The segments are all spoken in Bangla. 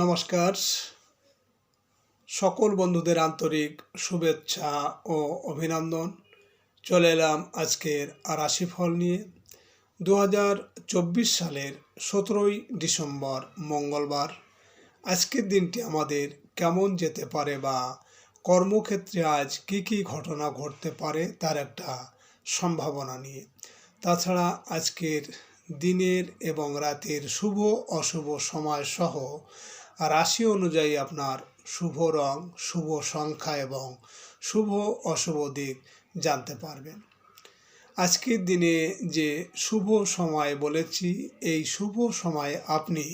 নমস্কার, সকল বন্ধুদের আন্তরিক শুভেচ্ছা ও অভিনন্দন। চলে এলাম আজকের রাশিফল নিয়ে। 2024 সালের 17ই ডিসেম্বর মঙ্গলবার। আজকের দিনটি আমাদের কেমন যেতে পারে বা কর্মক্ষেত্রে আজ কি ঘটনা ঘটতে পারে তার একটা সম্ভাবনা নিয়ে। তাছাড়া আজকের দিনের এবং রাতের শুভ অশুভ সময় সহ রাশি অনুযায়ী আপনার শুভ রং, শুভ সংখ্যা এবং শুভ অশুভ দিক জানতে পারবেন। আজকের দিনে যে শুভ সময় বলেছি, এই শুভ সময়ে আপনি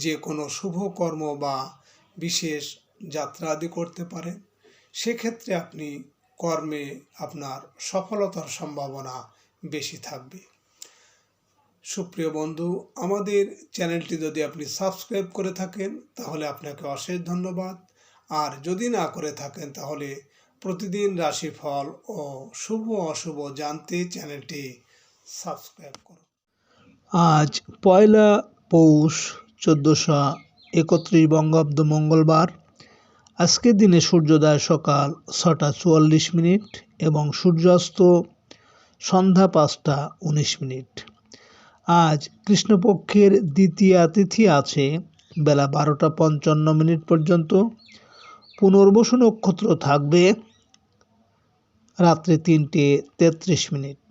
যে কোনো শুভ কর্ম বা বিশেষ যাত্রা আদি করতে পারেন। সেক্ষেত্রে আপনি কর্মে আপনার সফলতার সম্ভাবনা বেশি থাকবে। সুপ্রিয় বন্ধু, আমাদের চ্যানেলটি যদি আপনি সাবস্ক্রাইব করে থাকেন তাহলে আপনাকে অশেষ ধন্যবাদ। আর যদি না করে থাকেন তাহলে প্রতিদিন রাশিফল ও শুভ অশুভ জানতে চ্যানেলটি সাবস্ক্রাইব করুন। আজ পয়লা পৌষ 1431 বঙ্গাব্দ মঙ্গলবার। আজকের দিনে সূর্যোদয় সকাল 6টা 44 এবং সূর্যাস্ত সন্ধ্যা 5টা 19। আজ কৃষ্ণপক্ষের দ্বিতীয়া তিথি আছে বেলা 12টা 55 পর্যন্ত। পুনর্বসু নক্ষত্র থাকবে রাত্রি 3টে 33।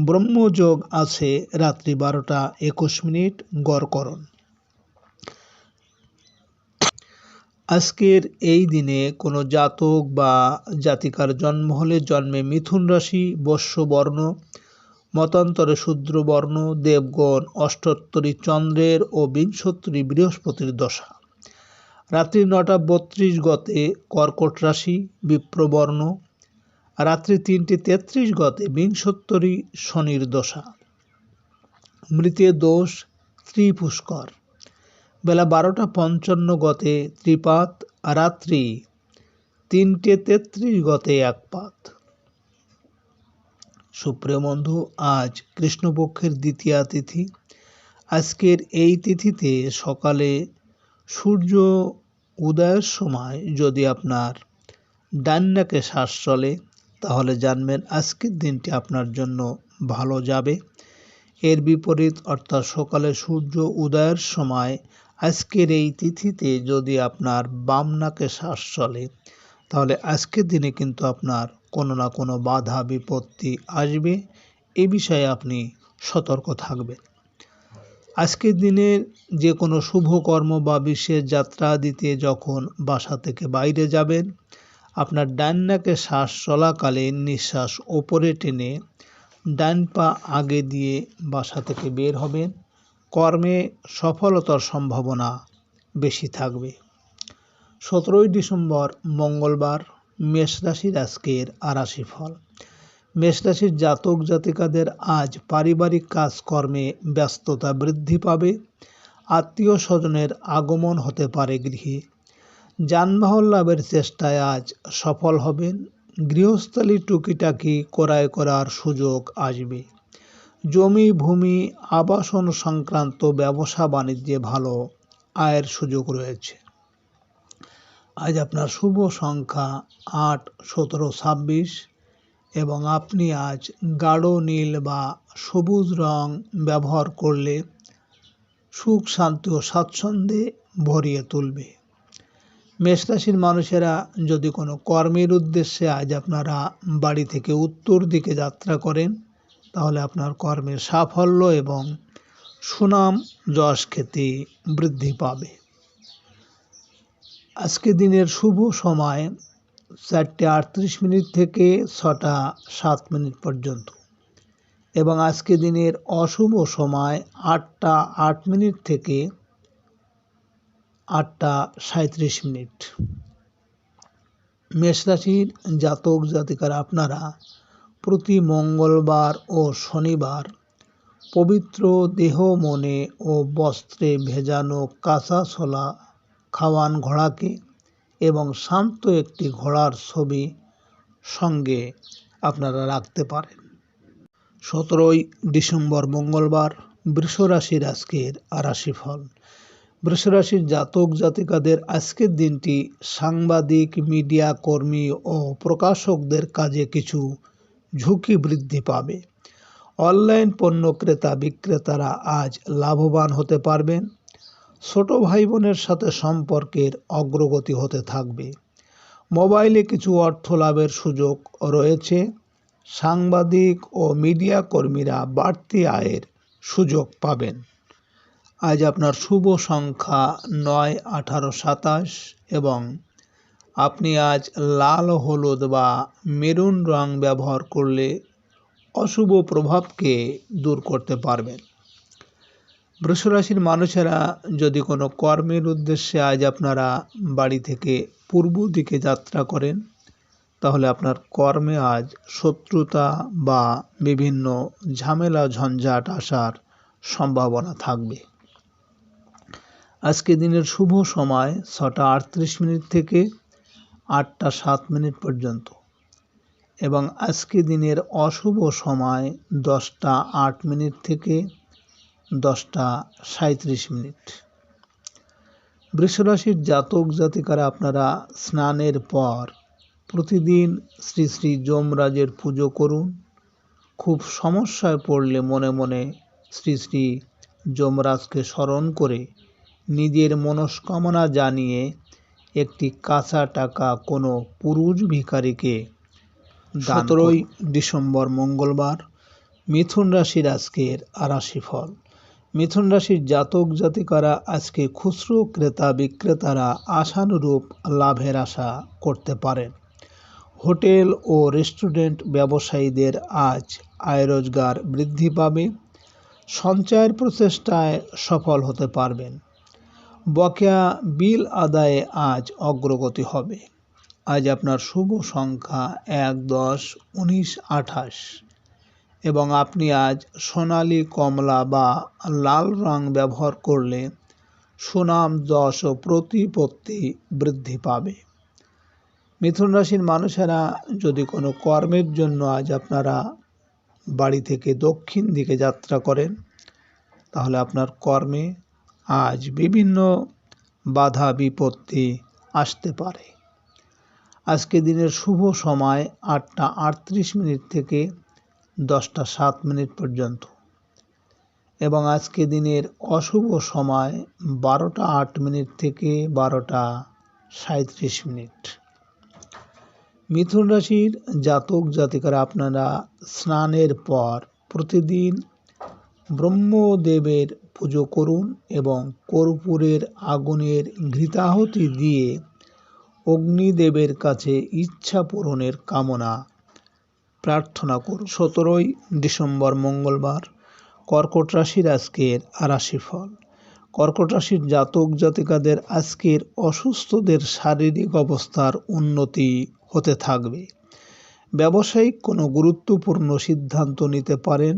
ব্রহ্মযোগ আছে রাত্রি 12টা 21 গড়করণ। আজকের এই দিনে কোনো জাতক বা জাতিকার জন্ম হলে জন্মে মিথুন রাশি, বস্য বর্ণ, মতান্তরে শূদ্র বর্ণ, দেবগণ, অষ্টোত্তরী চন্দ্রের ও বিংশোত্তরী বৃহস্পতির দশা। রাত্রি 9টা 32 গতে কর্কট রাশি, বিপ্রবর্ণ। রাত্রি 3টে 33 গতে বিংশোত্তরী শনির দশা। মৃতের দোষ ত্রিপুষ্কর। বেলা 12টা 55 গতে ত্রিপাত, রাত্রি 3টে 33 গতে একপাত। সুপ্রিয় বন্ধু, আজ কৃষ্ণপক্ষের দ্বিতীয়া তিথি। আজকের এই তিথিতে সকালে সূর্য উদয়ের সময় যদি আপনার ডান নাকে শ্বাস চলে তাহলে জানবেন আজকের দিনটি আপনার জন্য ভালো যাবে। এর বিপরীত অর্থাৎ সকালে সূর্য উদয়ের সময় আজকের এই তিথিতে যদি আপনার বাম নাকে শ্বাস চলে তাহলে আজকের দিনে কিন্তু আপনার কোনো না কোনো বাধা বিপত্তি আসবে। এ বিষয়ে আপনি সতর্ক থাকবেন। আজকের দিনের যে কোনো শুভ কর্ম বা বিশেষ যাত্রা দিতে যখন বাসা থেকে বাইরে যাবেন, আপনার ডান নাকে শ্বাস চলাকালীন নিঃশ্বাস ওপরে টেনে ডান পা আগে দিয়ে বাসা থেকে বের হবেন। কর্মে সফলতার সম্ভাবনা বেশি থাকবে। 17ই ডিসেম্বর মঙ্গলবার। মেষ রাশির আজকের রাশিফল। মেষ রাশির জাতক জাতিকাদের আজ পারিবারিক কাজকর্মে ব্যস্ততা বৃদ্ধি পাবে। আত্মীয় স্বজনের আগমন হতে পারে গৃহে। যানবাহন লাভের চেষ্টায় আজ সফল হবেন। গৃহস্থালী টুকিটাকি ক্রয় করার সুযোগ আসবে। জমি ভূমি আবাসন সংক্রান্ত ব্যবসা বাণিজ্যে ভালো আয়ের সুযোগ রয়েছে। আজ আপনার শুভ সংখ্যা 8, 17, 26 এবং আপনি আজ গাঢ় নীল বা সবুজ রং ব্যবহার করলে সুখ শান্তি ও স্বাচ্ছন্দ্যে ভরিয়ে তুলবে। মেষ রাশির মানুষেরা যদি কোনো কর্মের উদ্দেশ্যে আজ আপনারা বাড়ি থেকে উত্তর দিকে যাত্রা করেন তাহলে আপনার কর্মের সাফল্য এবং সুনাম যশ খ্যাতি বৃদ্ধি পাবে। আজকে দিনের শুভ সময় 4টে 38 থেকে 6টা 7 পর্যন্ত এবং আজকে দিনের অশুভ সময় 8টা 8 থেকে 8টা 37। মেষ রাশির জাতক জাতিকারা আপনারা প্রতি মঙ্গলবার ও শনিবার পবিত্র দেহ মনে ও বস্ত্রে ভেজানো কাঁচা ছোলা খাওয়ান ঘোড়াকে এবং শান্ত একটি ঘোড়ার ছবি সঙ্গে আপনারা রাখতে পারেন। 17ই ডিসেম্বর মঙ্গলবার। বৃষ রাশির আজকের রাশিফল। বৃষরাশির জাতক জাতিকাদের আজকের দিনটি সাংবাদিক, মিডিয়া কর্মী ও প্রকাশকদের কাজে কিছু ঝুঁকি বৃদ্ধি পাবে। অনলাইন পণ্য ক্রেতা বিক্রেতারা আজ লাভবান হতে পারবেন। ছোট ভাই বোনের সাথে সম্পর্কের অগ্রগতি হতে থাকবে। মোবাইলে কিছু অর্থ লাভের সুযোগ রয়েছে। সাংবাদিক ও মিডিয়া কর্মীরা বাড়তি আয়ের সুযোগ পাবেন। আজ আপনার শুভ সংখ্যা 9, 18, 27 এবং আপনি আজ লাল, হলুদ বা মেরুন রং ব্যবহার করলে অশুভ প্রভাবকে দূর করতে পারবেন। বৃষরাশির মানুষেরা যদি কোনো কর্মের উদ্দেশ্যে আজ আপনারা বাড়ি থেকে পূর্ব দিকে যাত্রা করেন, তাহলে আপনার কর্মে আজ শত্রুতা বা বিভিন্ন ঝামেলা ঝঞ্ঝাট আসার সম্ভাবনা থাকবে। আজকে দিনের শুভ সময় 6টা 38 মিনিট থেকে 8টা 7 মিনিট পর্যন্ত এবং আজকে দিনের অশুভ সময় 10টা 8 মিনিট থেকে 10টা 37 মিনিট। বৃষরাশির জাতক জাতিকারা আপনারা স্নানের পর প্রতিদিন শ্রী শ্রী যমরাজের পুজো করুন। খুব সমস্যায় পড়লে মনে মনে শ্রী শ্রী যমরাজকে স্মরণ করে নিজের মনস্কামনা জানিয়ে একটি কাঁচা টাকা কোনো পুরুষ ভিখারিকে দান করুন। 17ই ডিসেম্বর মঙ্গলবার, মিথুন রাশির আজকের রাশিফল। মিথুন রাশির জাতক জাতিকারা আজকে খুচরো ক্রেতা বিক্রেতারা আশানুরূপ লাভের আশা করতে পারেন। হোটেল ও রেস্টুরেন্ট ব্যবসায়ীদের আজ আয় রোজগার বৃদ্ধি পাবে। সঞ্চয়ের প্রচেষ্টায় সফল হতে পারবেন। বকেয়া বিল আদায়ে আজ অগ্রগতি হবে। আজ আপনার শুভ সংখ্যা 1, 10, 19, 28 এবং আপনি আজ সোনালী, কমলা বা লাল রং ব্যবহার করলে সুনাম, যশ ও প্রতিপত্তি বৃদ্ধি পাবে। মিথুন রাশির মানুষেরা যদি কোনো কর্মের জন্য আজ আপনারা বাড়ি থেকে দক্ষিণ দিকে যাত্রা করেন, তাহলে আপনার কর্মে আজ বিভিন্ন বাধা বিপত্তি আসতে পারে। আজকে দিনের শুভ সময় 8টা 38 মিনিট থেকে 10টা 7 মিনিট পর্যন্ত এবং আজকে দিনের অশুভ সময় 12টা 8 মিনিট থেকে 12টা 37 মিনিট। মিথুন রাশির জাতক জাতিকারা আপনারা স্নানের পর প্রতিদিন ব্রহ্মদেবের পুজো করুন এবং কর্পূরের আগুনের ঘৃতাহুতি দিয়ে অগ্নিদেবের কাছে ইচ্ছা পূরণের কামনা প্রার্থনা করুন। 17ই ডিসেম্বর মঙ্গলবার, কর্কট রাশির আজকের রাশিফল। কর্কট রাশির জাতক জাতিকাদের আজকের অসুস্থদের শারীরিক অবস্থার উন্নতি হতে থাকবে। ব্যবসায়িক কোনো গুরুত্বপূর্ণ সিদ্ধান্ত নিতে পারেন।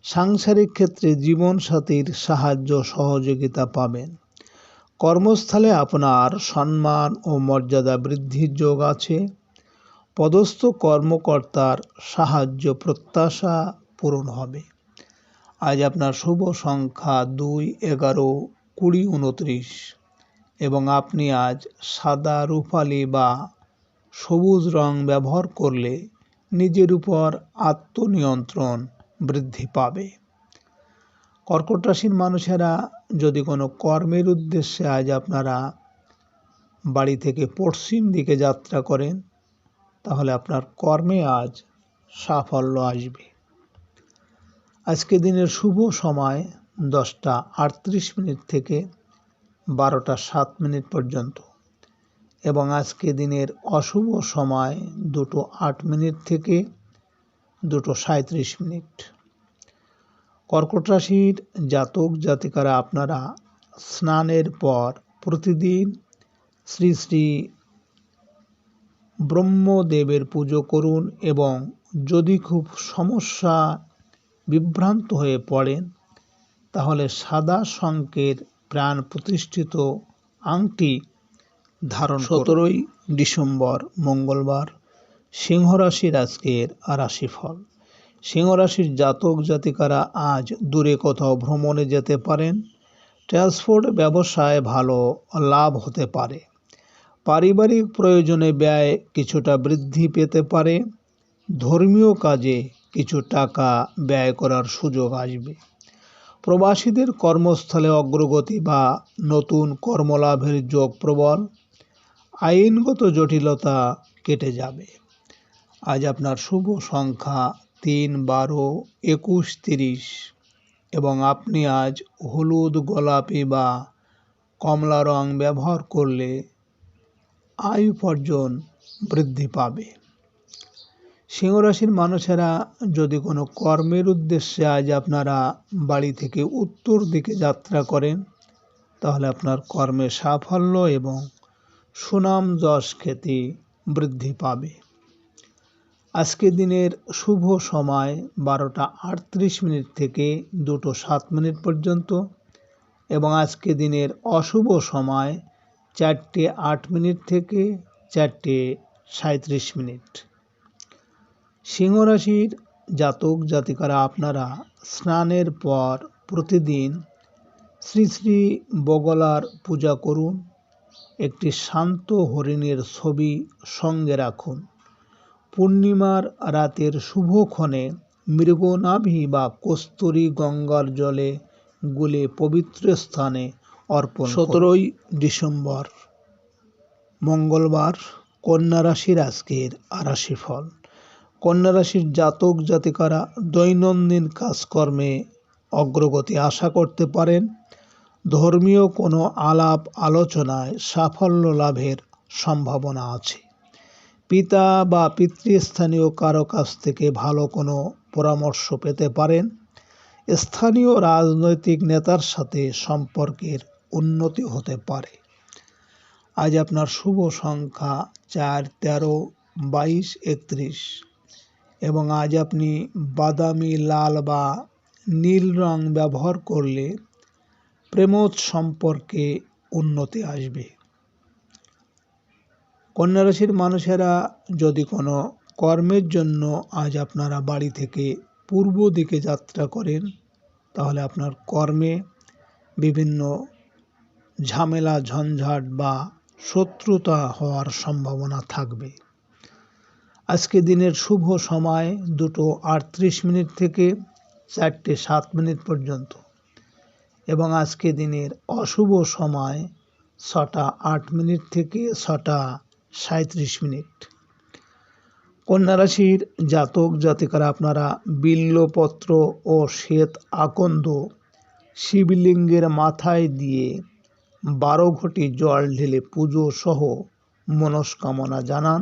সাংসারিক ক্ষেত্রে জীবনসাথীর সাহায্য সহযোগিতা পাবেন। কর্মস্থলে আপনার সম্মান ও মর্যাদা বৃদ্ধির যোগ আছে। পদস্থ কর্মকর্তার সাহায্য প্রত্যাশা পূরণ হবে। আজ আপনার শুভ সংখ্যা 2, 11, 20, 29 এবং আপনি আজ সাদা, রূপালি বা সবুজ রং ব্যবহার করলে নিজের উপর আত্মনিয়ন্ত্রণ বৃদ্ধি পাবে। কর্কট রাশির মানুষেরা যদি কোনো কর্মের উদ্দেশ্যে আজ আপনারা বাড়ি থেকে পশ্চিম দিকে যাত্রা করেন, তাহলে আপনার কর্মে আজ সাফল্য আসবে। আজকে দিনের শুভ সময় 10টা 38 মিনিট থেকে 12টা 7 মিনিট পর্যন্ত এবং আজকে দিনের অশুভ সময় 2টো 8 মিনিট থেকে 2টো 37 মিনিট। কর্কট রাশির জাতক জাতিকারা আপনারা স্নানের পর প্রতিদিন শ্রী শ্রী ব্রহ্মদেবের পুজো করুন এবং যদি খুব সমস্যা বিভ্রান্ত হয়ে পড়েন, তাহলে সাদা শঙ্কের প্রাণ প্রতিষ্ঠিত আংটি ধারণ করুন। 17ই ডিসেম্বর মঙ্গলবার, সিংহ রাশির আজকের রাশিফল। সিংহ রাশির জাতক জাতিকারা আজ দূরে কোথাও ভ্রমণে যেতে পারেন। ট্রান্সপোর্ট ব্যবসায় ভালো লাভ হতে পারে। পারিবারিক প্রয়োজনে ব্যয় কিছুটা বৃদ্ধি পেতে পারে। ধর্মীয় কাজে কিছু টাকা ব্যয় করার সুযোগ আসবে। প্রবাসীদের কর্মস্থলে অগ্রগতি বা নতুন কর্মলাভের যোগ প্রবল। আইনগত জটিলতা কেটে যাবে। আজ আপনার শুভ সংখ্যা 3, 12, 21, 30 এবং আপনি আজ হলুদ, গোলাপি বা কমলা রং ব্যবহার করলে আয় উপার্জন বৃদ্ধি পাবে। সিংহ রাশির মানুষেরা যদি কোনো কর্মের উদ্দেশ্যে আজ আপনারা বাড়ি থেকে উত্তর দিকে যাত্রা করেন, তাহলে আপনার কর্মে সাফল্য এবং সুনাম যশ খ্যাতি বৃদ্ধি পাবে। আজকে দিনের শুভ সময় 12টা 38 থেকে 2টো 7 পর্যন্ত এবং আজকে দিনের অশুভ সময় 4টে 8 থেকে 4টে 37। সিংহ রাশির জাতক জাতিকারা আপনারা স্নানের পর প্রতিদিন শ্রী শ্রী বগলার পূজা করুন। একটি শান্ত হরিণের ছবি সঙ্গে রাখুন। পূর্ণিমার রাতের শুভক্ষণে মৃগনাভি বা কস্তুরী গঙ্গার জলে গুলে পবিত্র স্থানে অর্পণ। 17ই ডিসেম্বর মঙ্গলবার, কন্যা রাশির আজকের রাশিফল। কন্যা রাশির জাতক জাতিকারা দৈনন্দিন কাজকর্মে অগ্রগতি আশা করতে পারেন। ধর্মীয় কোনো আলাপ আলোচনায় সাফল্য লাভের সম্ভাবনা আছে। পিতা বা পিতৃস্থানীয় কারো কাছ থেকে ভালো কোনো পরামর্শ পেতে পারেন। স্থানীয় রাজনৈতিক নেতার সাথে সম্পর্কের উন্নতি হতে পারে। আজ আপনার শুভ সংখ্যা 4, 13, 22, 31 এবং আজ আপনি বাদামি, লাল বা নীল রং ব্যবহার করলে প্রেমজ সম্পর্কে উন্নতি আসবে। কন্যা রাশির মানুষেরা যদি কোনো কর্মের জন্য আজ আপনারা বাড়ি থেকে পূর্ব দিকে যাত্রা করেন, তাহলে আপনার কর্মে বিভিন্ন ঝামেলা, ঝঞ্ঝাট বা শত্রুতা হওয়ার সম্ভাবনা থাকবে। আজকে দিনের শুভ সময় 2টো 38 থেকে 4টে 7 পর্যন্ত এবং আজকে দিনের অশুভ সময় 6টা 8 থেকে 6টা 37। কন্যা রাশির জাতক জাতিকারা আপনারা বিল্বপত্র ও শ্বেত আকন্দ শিবলিঙ্গের মাথায় দিয়ে 12 ঘটি জল ঢেলে পুজো সহ মনস্কামনা জানান।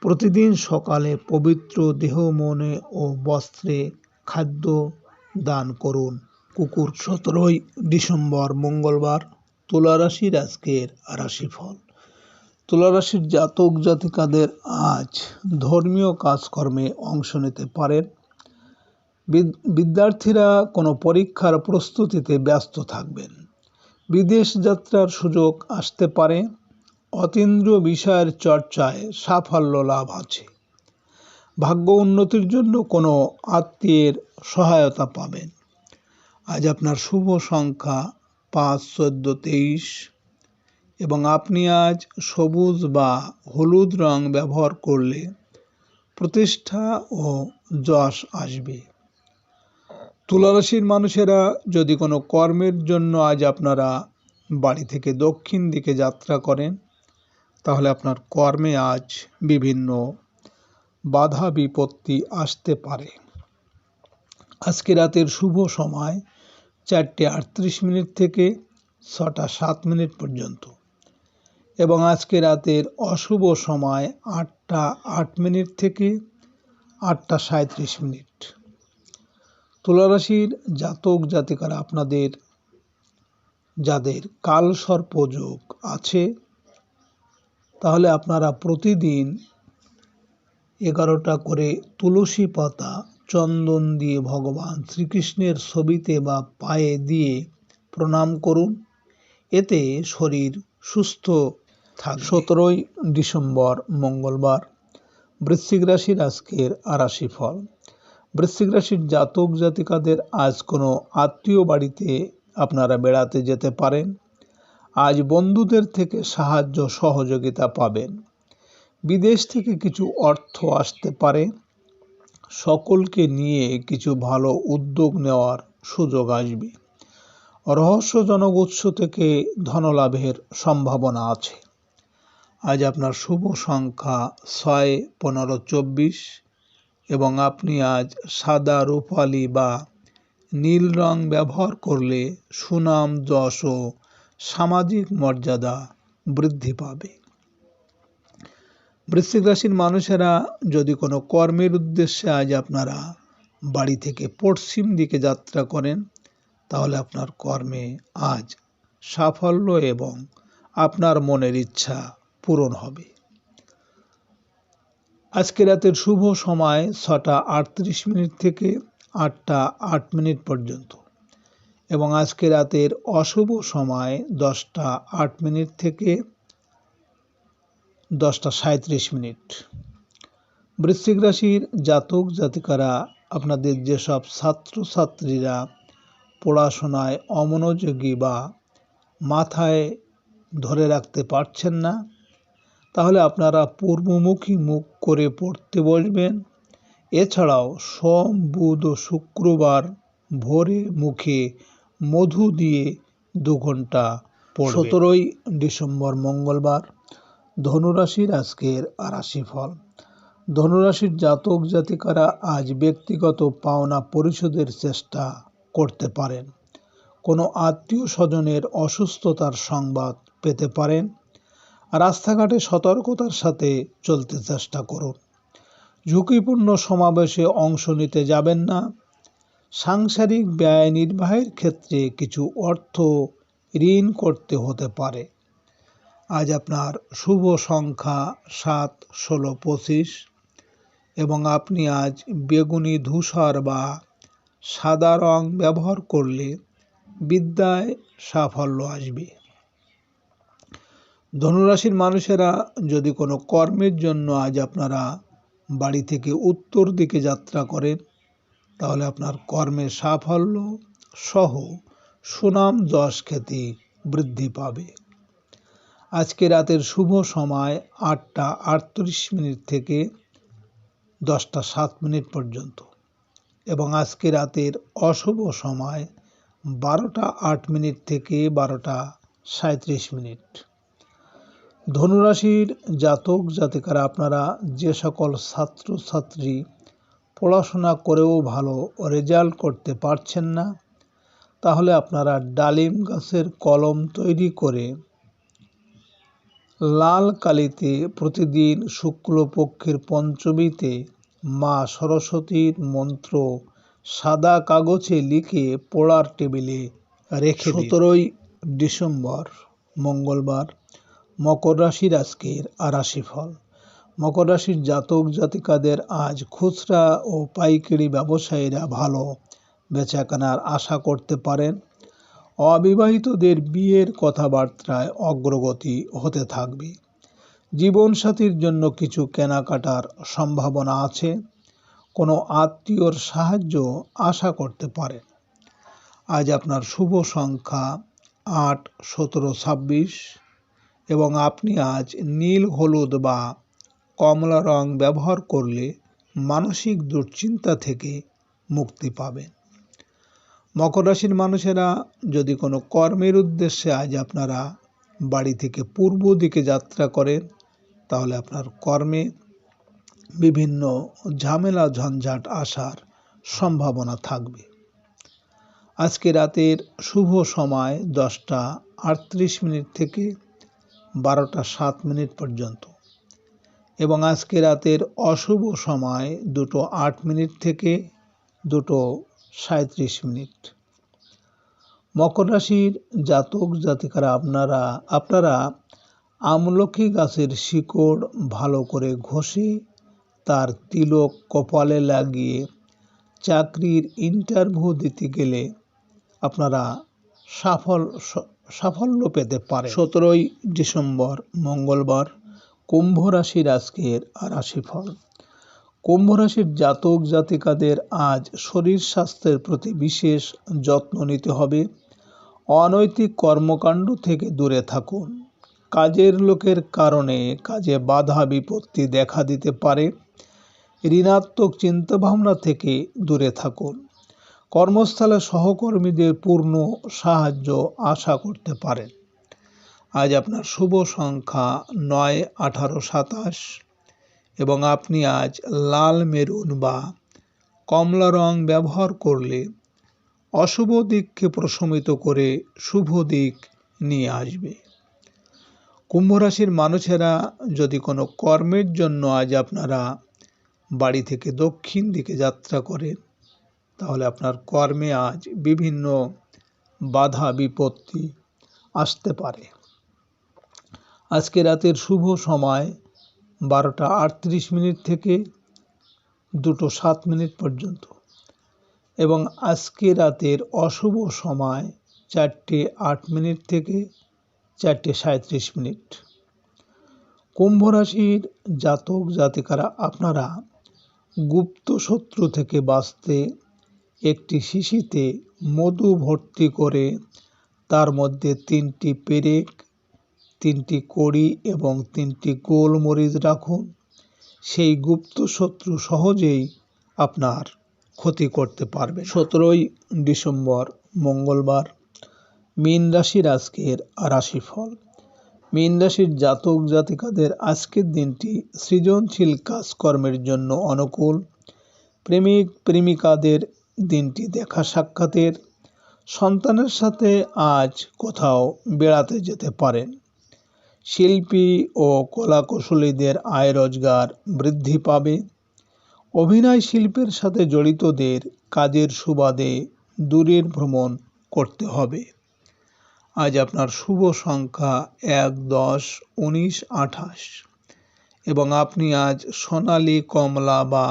প্রতিদিন সকালে পবিত্র দেহ, মনে ও বস্ত্রে খাদ্য দান করুন কুকুর। 17ই ডিসেম্বর মঙ্গলবার, তুলা রাশির আজকের রাশিফল। তুলা রাশির জাতক জাতিকাদের আজ ধর্মীয় কাজকর্মে অংশ নিতে পারেন। বিদ্যার্থীরা কোনো পরীক্ষার প্রস্তুতিতে ব্যস্ত থাকবেন। বিদেশ যাত্রার সুযোগ আসতে পারে। অতীন্দ্রিয় বিষয়ের চর্চায় সাফল্য লাভ আছে। ভাগ্য উন্নতির জন্য কোনো আত্মীয়ের সহায়তা পাবেন। আজ আপনার শুভ সংখ্যা 5, 14, 23 এবং আপনি আজ সবুজ বা হলুদ রং ব্যবহার করলে প্রতিষ্ঠা ও যশ আসবে। তুলা রাশির মানুষেরা যদি কোনো কর্মের জন্য আজ আপনারা বাড়ি থেকে দক্ষিণ দিকে যাত্রা করেন, তাহলে আপনার কর্মে আজ বিভিন্ন বাধা বিপত্তি আসতে পারে। আজকে রাতের শুভ সময় 4টে 38 থেকে 6টা 7 পর্যন্ত এবং আজকে রাতের অশুভ সময় 8টা 8 থেকে 8টা 37। তুলা রাশির জাতক জাতিকারা আপনাদের যাদের কালসর্প যোগ আছে, তাহলে আপনারা প্রতিদিন 11টা করে তুলসী পাতা চন্দন দিয়ে ভগবান শ্রীকৃষ্ণের ছবিতে বা পায়ে দিয়ে প্রণাম করুন। এতে শরীর সুস্থ থাকবে। 17ই ডিসেম্বর মঙ্গলবার, বৃশ্চিক রাশির আজকের রাশিফল। বৃশ্চিক রাশির জাতক জাতিকাদের আজ কোনো আত্মীয় বাড়িতে আপনারা বেড়াতে যেতে পারেন। আজ বন্ধুদের থেকে সাহায্য সহযোগিতা পাবেন। বিদেশ থেকে কিছু অর্থ আসতে পারে। সকলকে নিয়ে কিছু ভালো উদ্যোগ নেওয়ার সুযোগ আসবে। রহস্যজনক উৎস থেকে ধনলাভের সম্ভাবনা আছে। আজ আপনার শুভ সংখ্যা 6, 15, 24 এবং আপনি আজ সাদা, রূপালি বা নীল রং ব্যবহার করলে সুনাম, যশ ও সামাজিক মর্যাদা বৃদ্ধি পাবে। বৃশ্চিক রাশির মানুষেরা যদি কোনো কর্মের উদ্দেশ্যে আজ আপনারা বাড়ি থেকে পশ্চিম দিকে যাত্রা করেন, তাহলে আপনার কর্মে আজ সাফল্য এবং আপনার মনের ইচ্ছা পূরণ হবে। আজকে রাতের শুভ সময় 6টা 38 থেকে 8টা 8 পর্যন্ত এবং আজকে রাতের অশুভ সময় 10টা 8 থেকে 10টা 37। বৃশ্চিক রাশির জাতক জাতিকারা আপনাদের যেসব ছাত্রছাত্রীরা পড়াশোনায় অমনোযোগী বা মাথায় ধরে রাখতে পারছেন না, তাহলে আপনারা পূর্বমুখী মুখ করে পড়তে বসবেন। এছাড়াও সোম, বুধ ও শুক্রবার ভোরে মুখে মধু দিয়ে 2 ঘন্টা পড়বেন। 17ই ডিসেম্বর মঙ্গলবার। ধনুরাশির আজকের রাশিফল। ধনুরাশির জাতক জাতিকারা আজ ব্যক্তিগত পাওনা পরিশোধের চেষ্টা করতে পারেন। কোনো আত্মীয় স্বজনের অসুস্থতার সংবাদ পেতে পারেন। রাস্তাঘাটে সতর্কতার সাথে চলতে চেষ্টা করুন। ঝুঁকিপূর্ণ সমাবেশে অংশ নিতে যাবেন না। সাংসারিক ব্যয় নির্বাহের ক্ষেত্রে কিছু অর্থ ঋণ করতে হতে পারে। আজ আপনার শুভ সংখ্যা 7, 16, 25 এবং আপনি আজ বেগুনি, ধূসর বা সাদা রং ব্যবহার করলে বিদ্যায় সাফল্য আসবে। ধনুরাশির মানুষেরা যদি কোনো কর্মের জন্য আজ আপনারা বাড়ি থেকে উত্তর দিকে যাত্রা করেন, তাহলে আপনার কর্মের সাফল্য সহ সুনাম, যশ, খ্যাতি বৃদ্ধি পাবে। আজকে রাতের শুভ সময় 8টা 38 থেকে 10টা 7 পর্যন্ত এবং আজকে রাতের অশুভ সময় 12টা 8 থেকে 12টা 37। ধনুরাশির জাতক জাতিকারা আপনারা যে সকল ছাত্রছাত্রী পড়াশোনা করেও ভালো রেজাল্ট করতে পারছেন না, তাহলে আপনারা ডালিম গাছের কলম তৈরি করে লাল কালিতে প্রতিদিন শুক্লপক্ষের পঞ্চমীতে মা সরস্বতীর মন্ত্র সাদা কাগজে লিখে পড়ার টেবিলে রেখে দিন। 17ই ডিসেম্বর মঙ্গলবার। মকর রাশির আজকের রাশিফল। মকর রাশির জাতক জাতিকাদের আজ খুচরা ও পাইকারি ব্যবসায়ীরা ভালো বেচাকেনার আশা করতে পারেন। অবিবাহিতদের বিয়ের কথাবার্তায় অগ্রগতি হতে থাকবে। জীবনসাথীর জন্য কিছু কেনাকাটার সম্ভাবনা আছে। কোনো আত্মীয়র সাহায্য আশা করতে পারেন। আজ আপনার শুভ সংখ্যা 8, 17, 26 এবং আপনি আজ নীল, হলুদ বা কমলা রং ব্যবহার করলে মানসিক দুশ্চিন্তা থেকে মুক্তি পাবেন। মকর রাশির মানুষেরা যদি কোনো কর্মের উদ্দেশ্যে আজ আপনারা বাড়ি থেকে পূর্ব দিকে যাত্রা করেন, তাহলে আপনার কর্মে বিভিন্ন ঝামেলা ঝঞ্ঝাট আসার সম্ভাবনা থাকবে। আজকে রাতের শুভ সময় 10টা 38 থেকে 12টা 7 পর্যন্ত এবং আজকে রাতের অশুভ সময় 2টো 8 থেকে 2টো 37। মকর রাশির জাতক জাতিকারা আপনারা আমলকি গাছের শিকড় ভালো করে ঘষে তার তিলক কপালে লাগিয়ে চাকরির ইন্টারভিউ দিতে গেলে আপনারা সাফল্য পেতে পারেন। 17ই ডিসেম্বর মঙ্গলবার। কুম্ভ রাশির আজকের রাশিফল। কুম্ভ রাশির জাতক জাতিকাদের আজ শরীর স্বাস্থ্যের প্রতি বিশেষ যত্ন নিতে হবে। অনৈতিক কর্মকাণ্ড থেকে দূরে থাকুন। কাজের লোকের কারণে কাজে বাধা বিপত্তি দেখা দিতে পারে। ঋণাত্মক চিন্তাভাবনা থেকে দূরে থাকুন। কর্মস্থলে সহকর্মীদের পূর্ণ সাহায্য আশা করতে পারেন। আজ আপনার শুভ সংখ্যা 9, 18, 27 এবং আপনি আজ লাল, মেরুন বা কমলা রং ব্যবহার করলে অশুভ দিককে প্রশমিত করে শুভ দিক নিয়ে আসবে। কুম্ভ রাশির মানুষেরা যদি কোনো কর্মের জন্য আজ আপনারা বাড়ি থেকে দক্ষিণ দিকে যাত্রা করেন, তাহলে আপনার কর্মে আজ বিভিন্ন বাধা বিপত্তি আসতে পারে। আজকে রাতের শুভ সময় 12টা 38 মিনিট থেকে 2টো 7 মিনিট পর্যন্ত এবং আজকে রাতের অশুভ সময় 4টে 8 মিনিট থেকে 4টে 37 মিনিট। কুম্ভ রাশির জাতক জাতিকারা আপনারা গুপ্ত শত্রু থেকে বাঁচতে একটি শিশিতে মধু ভর্তি করে তার মধ্যে 3টি পেরেক, 3টি কড়ি এবং 3টি গোলমরিচ রাখুন। সেই গুপ্ত শত্রু সহজেই আপনার ক্ষতি করতে পারবে। 17ই ডিসেম্বর মঙ্গলবার মীন রাশির আজকের রাশিফল। মীন রাশির জাতক জাতিকাদের আজকের দিনটি সৃজনশীল কাজকর্মের জন্য অনুকূল। প্রেমিক প্রেমিকাদের দিনটি দেখা সাক্ষাতের। সন্তানের সাথে আজ কোথাও বেড়াতে যেতে পারেন। শিল্পী ও কলাকুশলীদের আয় রোজগার বৃদ্ধি পাবে। অভিনয় শিল্পের সাথে জড়িতদের কাজের সুবাদে দূরের ভ্রমণ করতে হবে। আজ আপনার শুভ সংখ্যা 1, 10, 19, 28 এবং আপনি আজ সোনালী, কমলা বা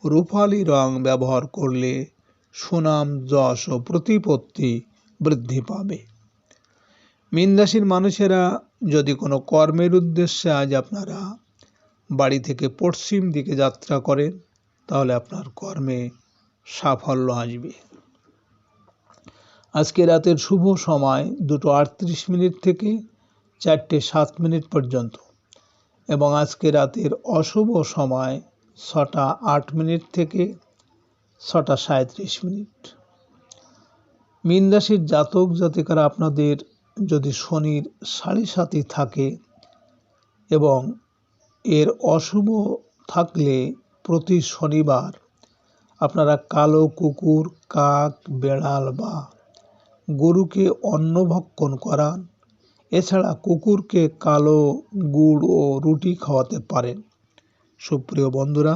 রূপালী রং ব্যবহার করলে সুনাম, যশ ও প্রতিপত্তি বৃদ্ধি পাবে। মীন রাশির মানুষেরা যদি কোনো কর্মের উদ্দেশ্যে আজ আপনারা বাড়ি থেকে পশ্চিম দিকে যাত্রা করেন, তাহলে আপনার কর্মে সাফল্য আসবে। আজকে রাতের শুভ সময় 2টো 38 মিনিট থেকে 4টে 7 মিনিট পর্যন্ত এবং আজকে রাতের অশুভ সময় 6টা 8 মিনিট থেকে 6টা 37 মিনিট। মীন রাশির জাতক জাতিকারা আপনাদের যদি শনির সাড়ে থাকে এবং এর অশুভ থাকলে প্রতি শনিবার আপনারা কালো কুকুর, কাক, বেড়াল বা গরুকে অন্ন ভক্ষণ করান। এছাড়া কুকুরকে কালো গুড় ও রুটি খাওয়াতে পারেন। সুপ্রিয় বন্ধুরা,